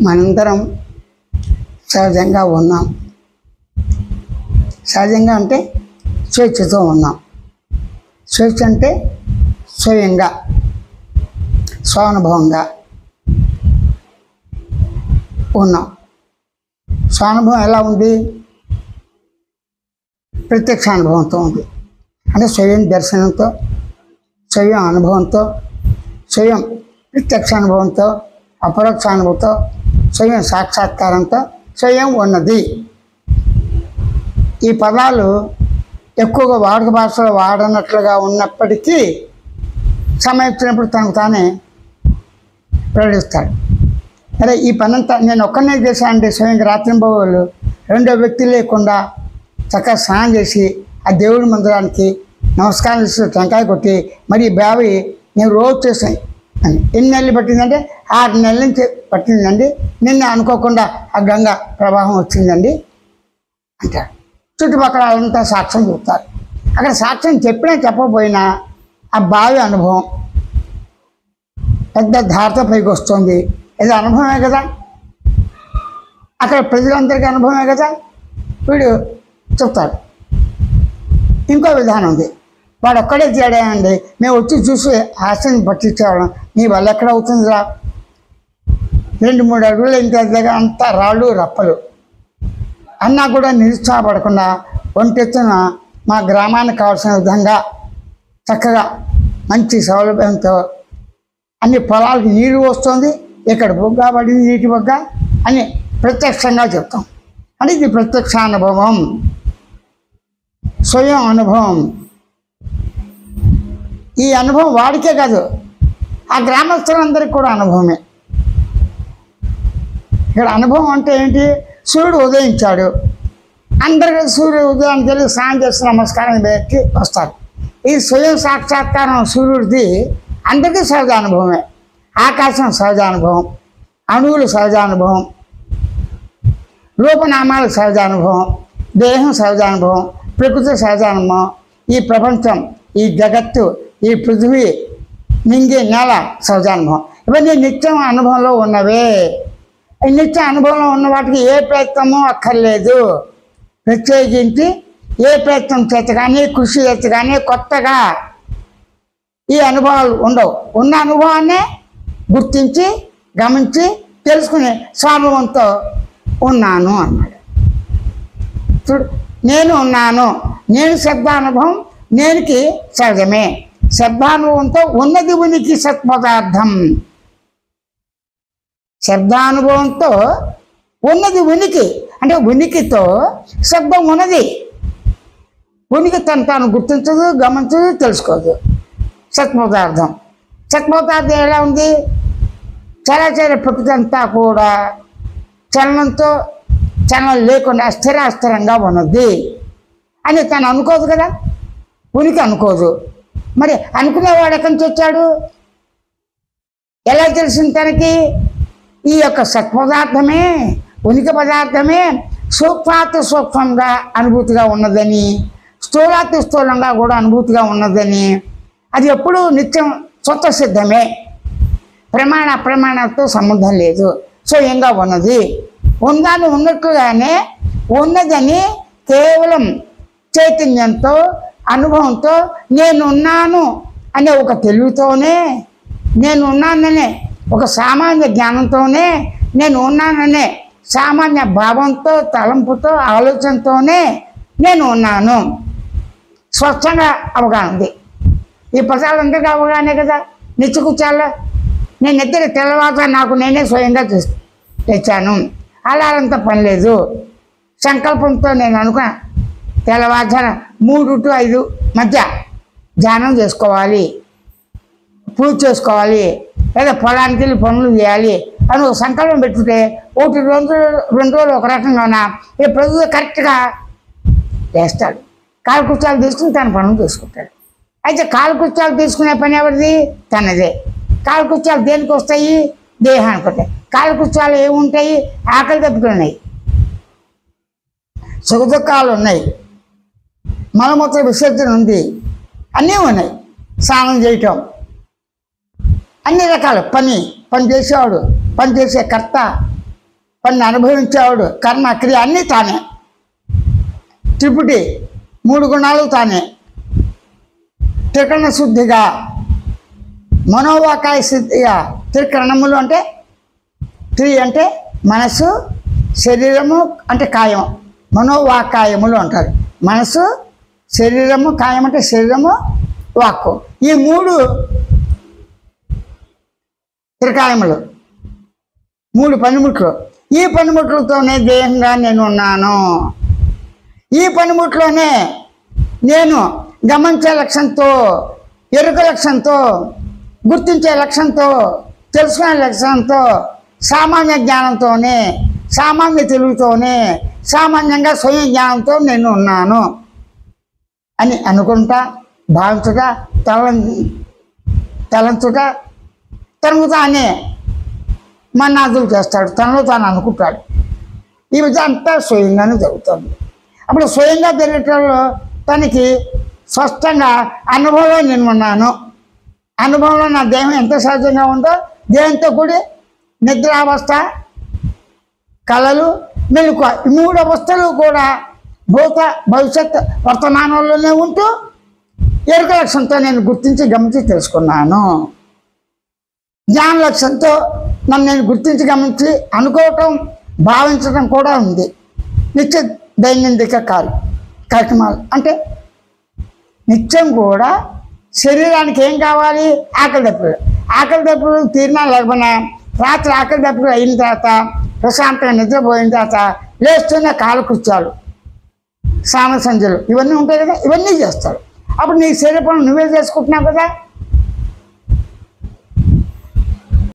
మనందరం సహజంగా ఉన్నాం. సహజంగా అంటే స్వేచ్ఛతో ఉన్నాం. స్వేచ్ఛ అంటే స్వయంగా, స్వానుభవంగా ఉన్నాం. స్వానుభవం ఎలా ఉంది? ప్రత్యక్ష అనుభవంతో ఉంది. అంటే స్వయం దర్శనంతో, స్వయం అనుభవంతో, స్వయం ప్రత్యక్ష అనుభవంతో, అపరోక్ష అనుభవంతో, స్వయం సాక్షాత్కారంతో స్వయం ఉన్నది. ఈ పదాలు ఎక్కువగా వాడుక భాషలో వాడనట్లుగా ఉన్నప్పటికీ సమయం వచ్చినప్పుడు తనకు తానే ప్రకటిస్తాడు. అరే ఈ పనంతా నేను ఒక్కనే చేశానంటే స్వయంగా రాత్రింబవళ్ళు రెండో వ్యక్తి లేకుండా చక్కగా స్నానం చేసి ఆ దేవుడి మందిరానికి నమస్కారం చేసి టెంకాయ కొట్టి మరి బావి నేను రోజు చేసాను అని. ఎన్ని నెలలు పట్టిందంటే 6 నెలల నుంచి పట్టిందండి. నిన్న అనుకోకుండా ఆ గంగ ప్రవాహం వచ్చిందండి అంటాడు. చుట్టుపక్కల అంతా సాక్ష్యం చెప్తారు. అక్కడ సాక్ష్యం చెప్పినా చెప్పకపోయినా ఆ బావి అనుభవం పెద్ద ధారతో పైకి వస్తుంది. ఇది అనుభవమే కదా, అక్కడ ప్రజలందరికీ అనుభవమే కదా. వీడు చెప్తాడు. ఇంకో విధానం ఉంది. వాడు ఒక్కడే చేయడండి, మేము వచ్చి చూసి హాస్యం పట్టించేవాళ్ళం. నీ వల్ల ఎక్కడ అవుతుందిరా? 2-3 అడుగులు ఇంటి దగ్గర అంతా రాళ్ళు రప్పలు అన్నా కూడా నిరుత్సాహపడకుండా ఒంటెత్తున మా గ్రామానికి కావాల్సిన విధంగా చక్కగా మంచి సౌలభ్యంతో అన్ని పొలాలకు నీరు వస్తుంది, ఇక్కడ బొగ్గ పడింది నీటి బొగ్గ అని ప్రత్యక్షంగా చెప్తాం. అంటే ఇది ప్రత్యక్ష అనుభవం, స్వయం అనుభవం. ఈ అనుభవం వాడికే కాదు, ఆ గ్రామస్తులందరికీ కూడా అనుభవమే. ఇక్కడ అనుభవం అంటే ఏంటి? సూర్యుడు ఉదయించాడు, అందరికీ సూర్యుడు ఉదయానికి వెళ్ళి స్నానం చేసి నమస్కారం పెట్టి వస్తారు. ఈ స్వయం సాక్షాత్కారం సూర్యుడిది అందరికీ సహజ అనుభవమే. ఆకాశం సహజ అనుభవం, అణువులు సహజ అనుభవం, రూపనామాలు సహజ అనుభవం, దేహం సహజ అనుభవం, ప్రకృతి సహజ అనుభవం, ఈ ప్రపంచం, ఈ జగత్తు, ఈ పృథివీ, నింగి, నేల సహజ అనుభవం. ఇవన్నీ నిత్యం అనుభవంలో ఉన్నవే. ఈ నిత్య అనుభవంలో ఉన్న వాటికి ఏ ప్రయత్నమూ అక్కర్లేదు. ప్రత్యేకించి ఏ ప్రయత్నం చేత కానీ, కృషి చేత కానీ కొత్తగా ఈ అనుభవాలు ఉండవు. ఉన్న అనుభవాన్నే గుర్తించి గమనించి తెలుసుకునే స్వానుభవంతో ఉన్నాను అన్నాడు. చూడు, నేను ఉన్నాను. నేను శబ్దానుభవం, నేనుకి సహజమే. శబ్దానుభవంతో ఉన్నది ఉనికి సత్పదార్థం. శబ్దానుభవంతో ఉన్నది ఉనికి, అంటే ఉనికితో శబ్దం ఉన్నది. ఉనికి తాను గుర్తించదు, గమనించదు, తెలుసుకోదు. సత్పదార్థం. సత్పదార్థం ఎలా ఉంది? చరాచర ప్రకృతి అంతా కూడా చలనంతో, చలనం లేకుండా అస్థిరంగా ఉన్నది అని తను అనుకోదు కదా, ఉనికి అనుకోదు. మరి అనుకునేవాడు ఎక్కడి నుంచి వచ్చాడు? ఎలా తెలిసింది తనకి? ఈ యొక్క సత్పదార్థమే, ఉనికి పదార్థమే సూక్ష్మాతి సూక్ష్మంగా అనుభూతిగా ఉన్నదని, స్థూలాతి స్థూలంగా కూడా అనుభూతిగా ఉన్నదని, అది ఎప్పుడూ నిత్యం స్వతసిద్ధమే, ప్రమాణాలతో సంబంధం లేదు, స్వయంగా ఉన్నది. ఉందని ఉన్నట్లుగానే ఉన్నదని కేవలం చైతన్యంతో, అనుభవంతో, నేనున్నాను అనే ఒక తెలివితోనే, నేనున్నాననే ఒక సామాన్య జ్ఞానంతోనే, నేను ఉన్నాననే సామాన్య భావంతో, తలంపుతో, ఆలోచనతోనే నేను ఉన్నాను స్వచ్ఛంగా అవగాహన ఉంది. ఈ పదాలందరికీ అవగాహనే కదా. నిత్యకూర్చాలో నేను ఎత్తిన తెల్లవారుజామున నాకు నేనే స్వయంగా తెచ్చాను. అలారంత పని లేదు. సంకల్పంతో నేను అనుకున్నా తెల్లవారుజామున 3 to 5 మధ్య ధ్యానం చేసుకోవాలి, పూజ చేసుకోవాలి, లేదా పొలానికి వెళ్ళి పనులు చేయాలి అని ఒక సంకల్పం పెట్టుకుంటే 1-2 రోజులు ఒక రకంగా ఉన్నా ఈ ప్రజలు కరెక్ట్గా చేస్తాడు. కాలకృత్యాలు తీసుకుని తన పనులు తీసుకుంటాడు. అయితే కాలకృత్యాలు తీసుకునే పని ఎవరిది? తనదే. కాలకృత్యాలు దేనికి వస్తాయి? దేహానికి వస్తాయి. కాలకృత్యాలు ఏముంటాయి? ఆకలి దెబ్బలు ఉన్నాయి, సుఖదుఖాలు ఉన్నాయి, మలమూత్ర విసర్జన ఉంది, అన్నీ ఉన్నాయి. స్నానం చేయటం, అన్ని రకాల పని చేసేవాడు, పని చేసే కర్త, పని అనుభవించేవాడు, కర్మ క్రియ అన్నీ తానే, త్రిపుటి 3 గుణాలు తానే, త్రికరణ శుద్ధిగా మనోవాకాయ శుద్ధిగా. త్రికరణములు అంటే అంటే మనసు, శరీరము అంటే కాయం, మనోవాకాయములు అంటారు. మనసు, శరీరము, కాయం అంటే శరీరము, వాక్కు. ఈ 3 త్రికాయములు, 3 పనిముట్లు. ఈ పనిముట్లతోనే దేహంగా నేను ఉన్నాను. ఈ పనిముట్లోనే నేను గమనించే లక్ష్యంతో, ఎరుక లక్ష్యంతో, గుర్తించే లక్ష్యంతో, తెలుసుకునే లక్ష్యంతో, సామాన్య జ్ఞానంతోనే, సామాన్య తెలుగుతోనే, సామాన్యంగా స్వయం జ్ఞానంతో నేను ఉన్నాను అని అనుకుంటా, భావించుట, తలంచుట, తనకు తానే మన్నాదులు చేస్తాడు, తనలో తాను అనుకుంటాడు. ఈ విధంగా అంతా స్వయంగానే జరుగుతుంది. అప్పుడు స్వయంగా జరిగేటప్పుడు తనకి స్పష్టంగా అనుభవంలో నేను ఉన్నాను. అనుభవంలో నా దేహం ఎంత సహజంగా ఉందో, దేహంతో కూడి నిద్రావస్థ, కళలు, మెలకువ, ఈ 3 అవస్థలు కూడా భూత, భవిష్యత్, వర్తమానంలోనే ఉంటూ ఎరుక లక్ష్యంతో నేను గుర్తించి గమనించి తెలుసుకున్నాను. జ్ఞాన లక్ష్యంతో నన్ను నేను గుర్తించి గమనించి అనుకోవటం, భావించడం కూడా ఉంది. నిత్య దైనందిక కార్యక్రమాలు అంటే నిత్యం కూడా శరీరానికి ఏం కావాలి? ఆకలి దప్పులు. ఆకలి దప్పులు తీరినా లేకపోయినా రాత్రి ఆకలి దప్పులు అయిన తర్వాత, ప్రశాంతంగా నిద్రపోయిన తర్వాత లేస్తున్న కాలకృత్యాలు, స్నాన సంధ్యలు ఇవన్నీ ఉంటాయి కదా, ఇవన్నీ చేస్తారు. అప్పుడు నీ శరీర పనులు నువ్వే చేసుకుంటున్నావు కదా.